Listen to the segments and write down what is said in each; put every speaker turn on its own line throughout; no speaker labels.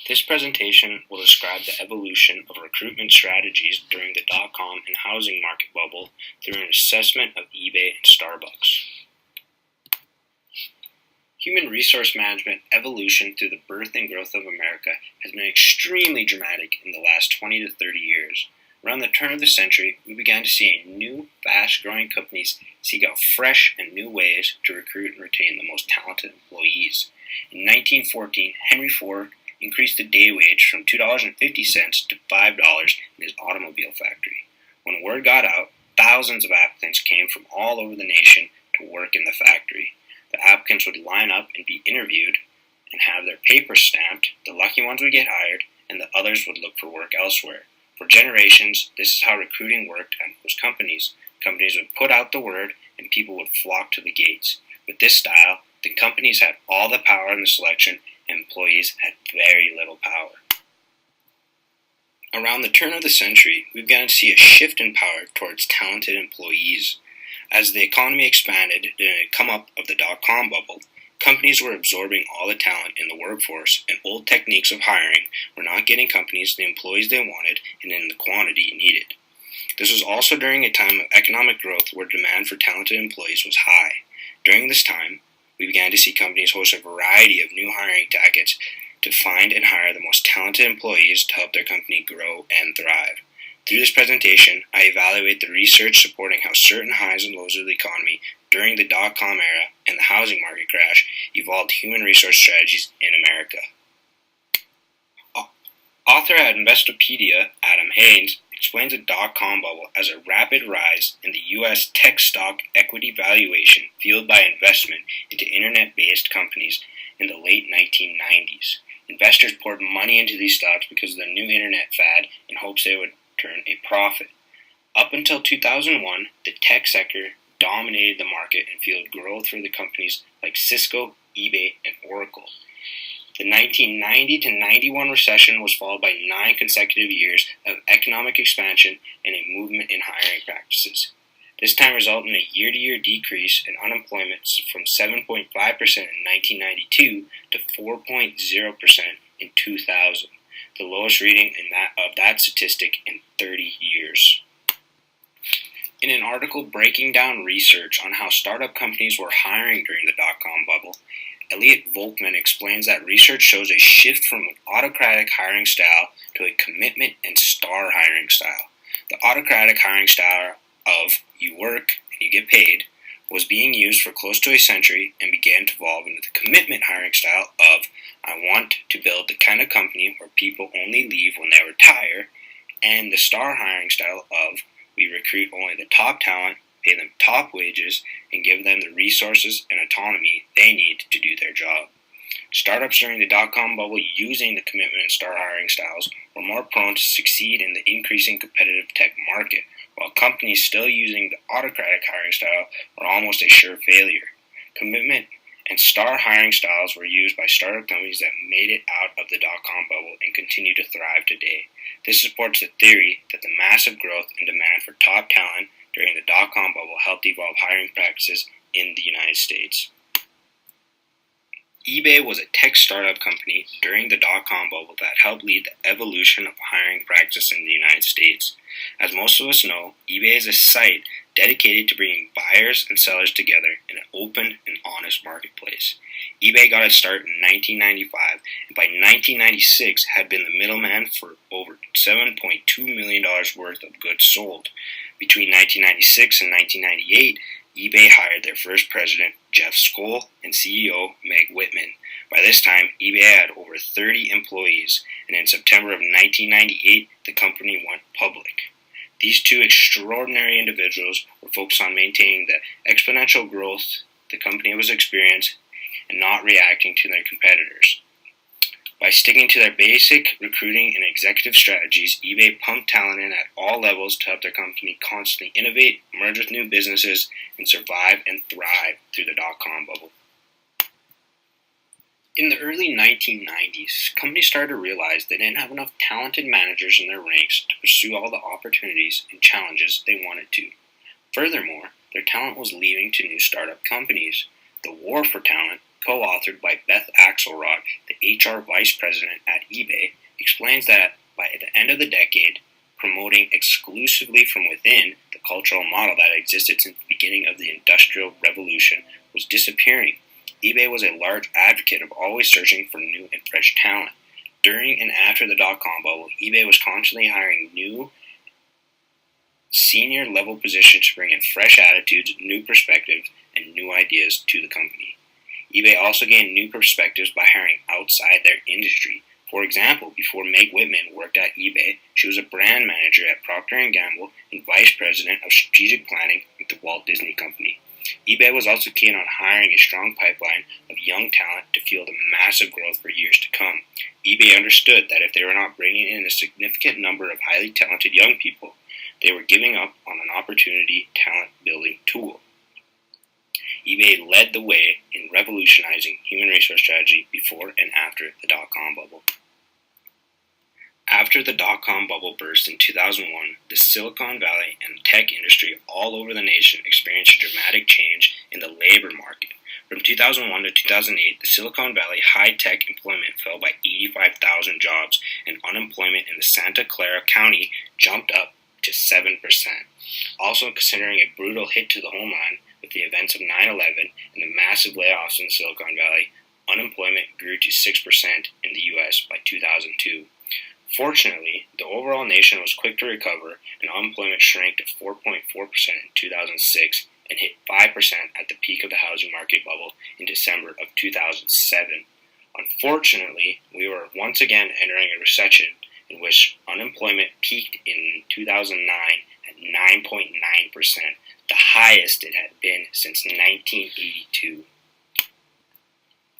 This presentation will describe the evolution of recruitment strategies during the dot-com and housing market bubble through an assessment of eBay and Starbucks. Human resource management evolution through the birth and growth of America has been extremely dramatic in the last 20 to 30 years. Around the turn of the century, we began to see new, fast-growing companies seek out fresh and new ways to recruit and retain the most talented employees. In 1914, Henry Ford increased the day wage from $2.50 to $5 in his automobile factory. When word got out, thousands of applicants came from all over the nation to work in the factory. The applicants would line up and be interviewed and have their papers stamped. The lucky ones would get hired, and the others would look for work elsewhere. For generations, this is how recruiting worked at most companies. Companies would put out the word, and people would flock to the gates. With this style, the companies had all the power in the selection, and employees had very little power. Around the turn of the century, we began to see a shift in power towards talented employees. As the economy expanded and had come up of the dot-com bubble, companies were absorbing all the talent in the workforce, and old techniques of hiring were not getting companies the employees they wanted and in the quantity needed. This was also during a time of economic growth where demand for talented employees was high. During this time, we began to see companies host a variety of new hiring tactics to find and hire the most talented employees to help their company grow and thrive. Through this presentation, I evaluate the research supporting how certain highs and lows of the economy during the dot-com era and the housing market crash evolved human resource strategies in America. Author at Investopedia, Adam Haynes, explains the dot-com bubble as a rapid rise in the U.S. tech stock equity valuation fueled by investment into internet-based companies in the late 1990s. Investors poured money into these stocks because of the new internet fad in hopes they would turn a profit. Up until 2001, the tech sector dominated the market and fueled growth for the companies like Cisco, eBay, and Oracle. The 1990 to 91 recession was followed by 9 consecutive years of economic expansion and a movement in hiring practices. This time resulted in a year-to-year decrease in unemployment from 7.5% in 1992 to 4.0% in 2000, the lowest reading of that statistic in 30 years. In an article breaking down research on how startup companies were hiring during the dot-com bubble, Elliot Volkman explains that research shows a shift from an autocratic hiring style to a commitment and star hiring style. The autocratic hiring style of you work and you get paid was being used for close to a century and began to evolve into the commitment hiring style of I want to build the kind of company where people only leave when they retire, and the star hiring style of we recruit only the top talent, pay them top wages, and give them the resources and autonomy they need to do their job. Startups during the dot-com bubble using the commitment and star hiring styles were more prone to succeed in the increasing competitive tech market, while companies still using the autocratic hiring style were almost a sure failure. Commitment and star hiring styles were used by startup companies that made it out of the dot-com bubble and continue to thrive today. This supports the theory that the massive growth and demand for top talent during the dot-com bubble helped evolve hiring practices in the United States. eBay was a tech startup company during the dot-com bubble that helped lead the evolution of hiring practice in the United States. As most of us know, eBay is a site dedicated to bringing buyers and sellers together in an open and honest marketplace. eBay got its start in 1995, and by 1996 had been the middleman for over $7.2 million worth of goods sold. Between 1996 and 1998, eBay hired their first president, Jeff Skoll, and CEO, Meg Whitman. By this time, eBay had over 30 employees, and in September of 1998, the company went public. These two extraordinary individuals were focused on maintaining the exponential growth the company was experiencing and not reacting to their competitors. By sticking to their basic recruiting and executive strategies, eBay pumped talent in at all levels to help their company constantly innovate, merge with new businesses, and survive and thrive through the dot-com bubble. In the early 1990s, companies started to realize they didn't have enough talented managers in their ranks to pursue all the opportunities and challenges they wanted to. Furthermore, their talent was leaving to new startup companies. The war for talent co-authored by Beth Axelrod, the HR vice president at eBay, explains that by the end of the decade, promoting exclusively from within, the cultural model that existed since the beginning of the Industrial Revolution was disappearing. eBay was a large advocate of always searching for new and fresh talent. During and after the dot-com bubble, eBay was constantly hiring new senior-level positions to bring in fresh attitudes, new perspectives, and new ideas to the company. eBay also gained new perspectives by hiring outside their industry. For example, before Meg Whitman worked at eBay, she was a brand manager at Procter & Gamble and vice president of strategic planning at the Walt Disney Company. eBay was also keen on hiring a strong pipeline of young talent to fuel the massive growth for years to come. eBay understood that if they were not bringing in a significant number of highly talented young people, they were giving up on an opportunity talent building tool. eBay led the way in revolutionizing human resource strategy before and after the dot-com bubble. After the dot-com bubble burst in 2001, the Silicon Valley and tech industry all over the nation experienced a dramatic change in the labor market. From 2001 to 2008, the Silicon Valley high-tech employment fell by 85,000 jobs, and unemployment in the Santa Clara County jumped up to 7%. Also considering a brutal hit to the homeland with the events of 9/11 and the massive layoffs in Silicon Valley, unemployment grew to 6% in the U.S. by 2002. Fortunately, the overall nation was quick to recover, and unemployment shrank to 4.4% in 2006 and hit 5% at the peak of the housing market bubble in December of 2007. Unfortunately, we were once again entering a recession in which unemployment peaked in 2009 at 9.9%, the highest it had been since 1982.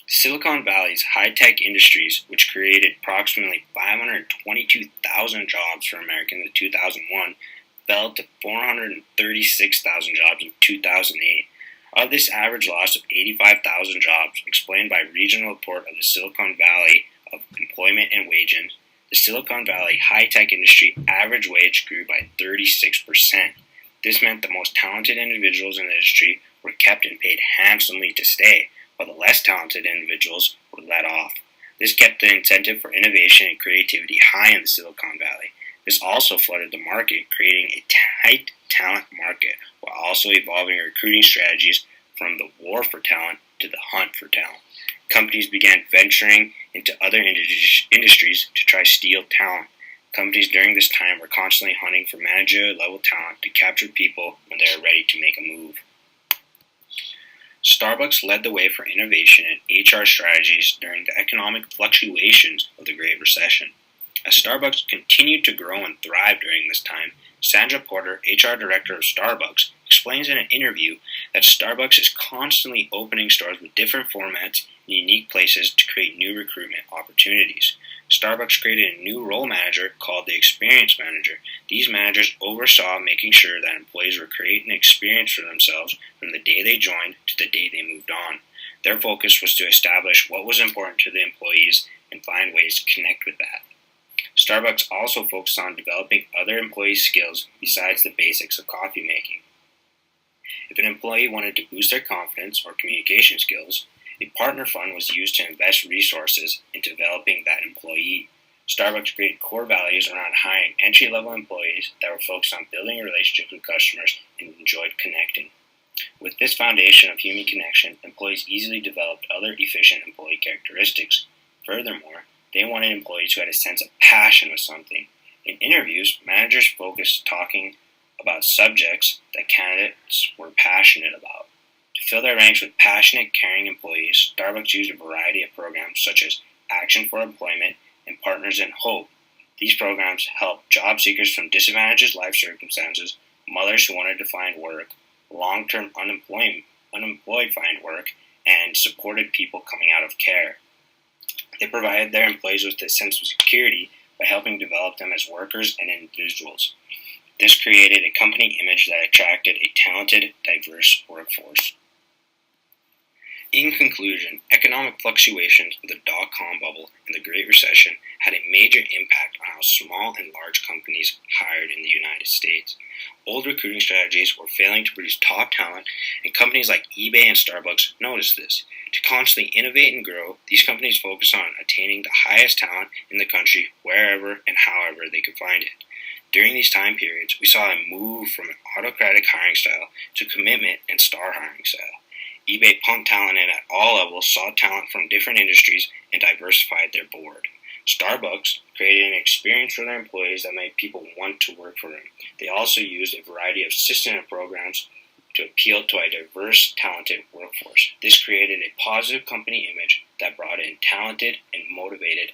Silicon Valley's high-tech industries, which created approximately 522,000 jobs for Americans in 2001, fell to 436,000 jobs in 2008. Of this average loss of 85,000 jobs, explained by a regional report of the Silicon Valley of Employment and Wages, the Silicon Valley high-tech industry average wage grew by 36%. This meant the most talented individuals in the industry were kept and paid handsomely to stay, while the less talented individuals were let off. This kept the incentive for innovation and creativity high in the Silicon Valley. This also flooded the market, creating a tight talent market, while also evolving recruiting strategies from the war for talent to the hunt for talent. Companies began venturing into other industries to try to steal talent. Companies during this time were constantly hunting for manager-level talent to capture people when they are ready to make a move. Starbucks led the way for innovation and HR strategies during the economic fluctuations of the Great Recession. As Starbucks continued to grow and thrive during this time, Sandra Porter, HR director of Starbucks, explains in an interview that Starbucks is constantly opening stores with different formats and unique places to create new recruitment opportunities. Starbucks created a new role manager called the Experience Manager. These managers oversaw making sure that employees were creating an experience for themselves from the day they joined to the day they moved on. Their focus was to establish what was important to the employees and find ways to connect with that. Starbucks also focused on developing other employee skills besides the basics of coffee making. If an employee wanted to boost their confidence or communication skills, a partner fund was used to invest resources in developing that employee. Starbucks created core values around hiring entry-level employees that were focused on building relationships with customers and enjoyed connecting. With this foundation of human connection, employees easily developed other efficient employee characteristics. Furthermore, they wanted employees who had a sense of passion with something. In interviews, managers focused talking about subjects that candidates were passionate about. To fill their ranks with passionate, caring employees, Starbucks used a variety of programs such as Action for Employment and Partners in Hope. These programs helped job seekers from disadvantaged life circumstances, mothers who wanted to find work, long-term unemployed find work, and supported people coming out of care. They provided their employees with a sense of security by helping develop them as workers and individuals. This created a company image that attracted a talented, diverse workforce. In conclusion, economic fluctuations of the dot-com bubble and the Great Recession had a major impact on how small and large companies hired in the United States. Old recruiting strategies were failing to produce top talent, and companies like eBay and Starbucks noticed this. To constantly innovate and grow, these companies focus on attaining the highest talent in the country wherever and however they could find it. During these time periods, we saw a move from an autocratic hiring style to commitment and star hiring style. eBay pumped talent in at all levels, saw talent from different industries, and diversified their board. Starbucks created an experience for their employees that made people want to work for them. They also used a variety of system programs to appeal to a diverse, talented workforce. This created a positive company image that brought in talented and motivated